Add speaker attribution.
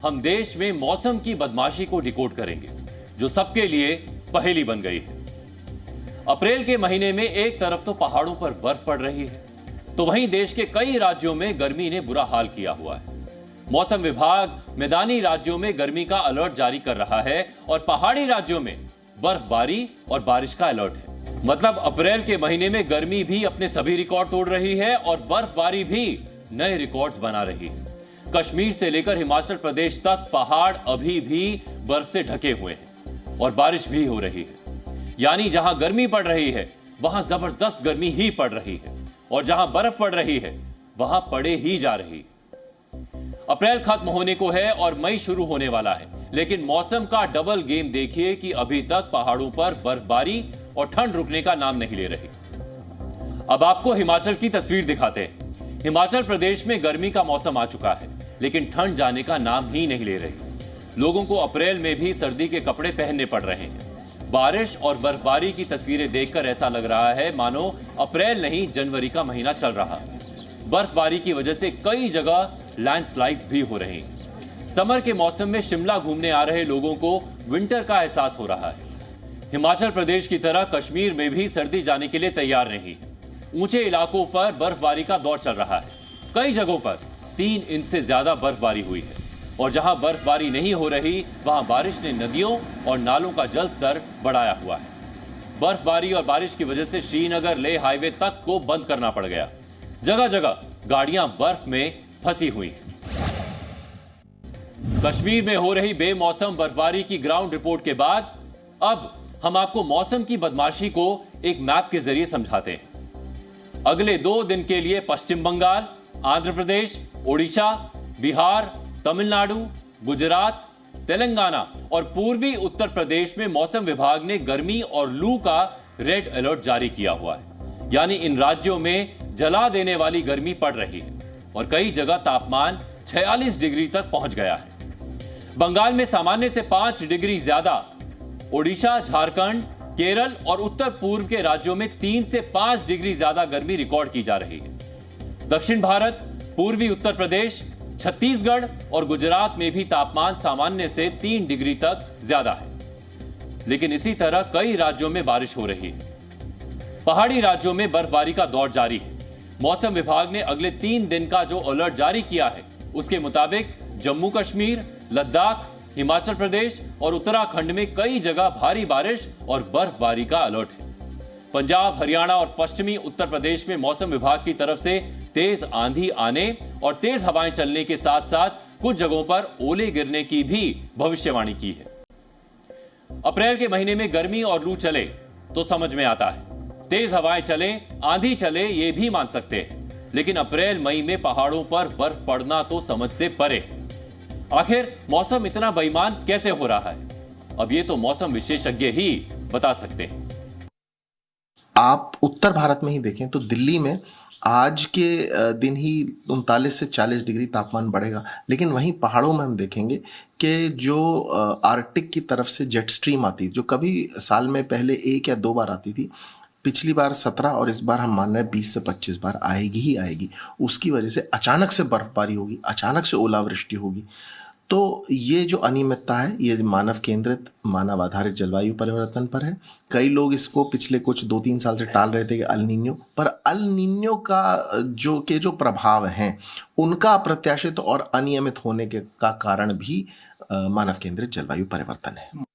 Speaker 1: हम देश में मौसम की बदमाशी को डिकोड करेंगे जो सबके लिए पहेली बन गई है। अप्रैल के महीने में एक तरफ तो पहाड़ों पर बर्फ पड़ रही है, तो वहीं देश के कई राज्यों में गर्मी ने बुरा हाल किया हुआ है। मौसम विभाग मैदानी राज्यों में गर्मी का अलर्ट जारी कर रहा है और पहाड़ी राज्यों में बर्फबारी और बारिश का अलर्ट है। मतलब अप्रैल के महीने में गर्मी भी अपने सभी रिकॉर्ड तोड़ रही है और बर्फबारी भी नए रिकॉर्ड्स बना रही है। कश्मीर से लेकर हिमाचल प्रदेश तक पहाड़ अभी भी बर्फ से ढके हुए हैं और बारिश भी हो रही है। यानी जहां गर्मी पड़ रही है वहां जबरदस्त गर्मी ही पड़ रही है और जहां बर्फ पड़ रही है वहां पड़े ही जा रही है। अप्रैल खत्म होने को है और मई शुरू होने वाला है, लेकिन मौसम का डबल गेम देखिए कि अभी तक पहाड़ों पर बर्फबारी और ठंड रुकने का नाम नहीं ले रही। अब आपको हिमाचल की तस्वीर दिखाते हैं। हिमाचल प्रदेश में गर्मी का मौसम आ चुका है, लेकिन ठंड जाने का नाम ही नहीं ले रही। लोगों को अप्रैल में भी सर्दी के कपड़े पहनने पड़ रहे हैं। बारिश और बर्फबारी की तस्वीरें देखकर ऐसा लग रहा है मानो अप्रैल नहीं जनवरी का महीना चल रहा है। बर्फबारी की वजह से कई जगह लैंडस्लाइड्स भी हो रही हैं। समर के मौसम में शिमला घूमने आ रहे लोगों को विंटर का एहसास हो रहा है। हिमाचल प्रदेश की तरह कश्मीर में भी सर्दी जाने के लिए तैयार नहीं है। ऊंचे इलाकों पर बर्फबारी का दौर चल रहा है। कई जगहों पर 3 इंच से ज्यादा बर्फबारी हुई है और जहां बर्फबारी नहीं हो रही वहां बारिश ने नदियों और नालों का जल स्तर बढ़ाया हुआ है। बर्फबारी और बारिश की वजह से श्रीनगर लेह हाईवे तक को बंद करना पड़ गया। जगह जगह गाड़ियां बर्फ में फंसी हुई हैं। कश्मीर में हो रही बेमौसम बर्फबारी की ग्राउंड रिपोर्ट के बाद अब हम आपको मौसम की बदमाशी को एक मैप के जरिए समझाते हैं। अगले 2 दिन के लिए पश्चिम बंगाल, आंध्र प्रदेश, ओडिशा, बिहार, तमिलनाडु, गुजरात, तेलंगाना और पूर्वी उत्तर प्रदेश में मौसम विभाग ने गर्मी और लू का रेड अलर्ट जारी किया हुआ है। यानी इन राज्यों में जला देने वाली गर्मी पड़ रही है और कई जगह तापमान 46 डिग्री तक पहुंच गया है। बंगाल में सामान्य से 5 डिग्री ज्यादा, ओडिशा, झारखंड, केरल और उत्तर पूर्व के राज्यों में 3 से 5 डिग्री ज्यादा गर्मी रिकॉर्ड की जा रही है। दक्षिण भारत, पूर्वी उत्तर प्रदेश, छत्तीसगढ़ और गुजरात में भी तापमान सामान्य से 3 डिग्री तक ज्यादा है। लेकिन इसी तरह कई राज्यों में बारिश हो रही है। पहाड़ी राज्यों में बर्फबारी का दौर जारी है। मौसम विभाग ने अगले 3 दिन का जो अलर्ट जारी किया है उसके मुताबिक जम्मू कश्मीर, लद्दाख, हिमाचल प्रदेश और उत्तराखंड में कई जगह भारी बारिश और बर्फबारी का अलर्ट है। पंजाब, हरियाणा और पश्चिमी उत्तर प्रदेश में मौसम विभाग की तरफ से तेज आंधी आने और तेज हवाएं चलने के साथ साथ कुछ जगहों पर ओले गिरने की भी भविष्यवाणी की है। अप्रैल के महीने में गर्मी और लू चले तो समझ में आता है, तेज हवाएं चले, आंधी चले ये भी मान सकते हैं, लेकिन अप्रैल मई में पहाड़ों पर बर्फ पड़ना तो समझ से परे है। आखिर मौसम इतना बेईमान कैसे हो रहा है? अब ये तो मौसम विशेषज्ञ ही बता सकते हैं।
Speaker 2: आप उत्तर भारत में ही देखें तो दिल्ली में आज के दिन ही 39 से 40 डिग्री तापमान बढ़ेगा, लेकिन वहीं पहाड़ों में हम देखेंगे कि जो आर्कटिक की तरफ से जेट स्ट्रीम आती जो कभी साल में पहले 1 या 2 बार आती थी, पिछली बार 17 और इस बार हम मान रहे हैं 20 से 25 बार आएगी ही आएगी। उसकी वजह से अचानक से बर्फबारी होगी, अचानक से ओलावृष्टि होगी। तो ये जो अनियमितता है ये मानव केंद्रित, मानव आधारित जलवायु परिवर्तन पर है। कई लोग इसको पिछले कुछ 2-3 साल से टाल रहे थे कि अल नीनो, पर अल नीनो का जो प्रभाव हैं उनका अप्रत्याशित और अनियमित होने का कारण भी मानव केंद्रित जलवायु परिवर्तन है।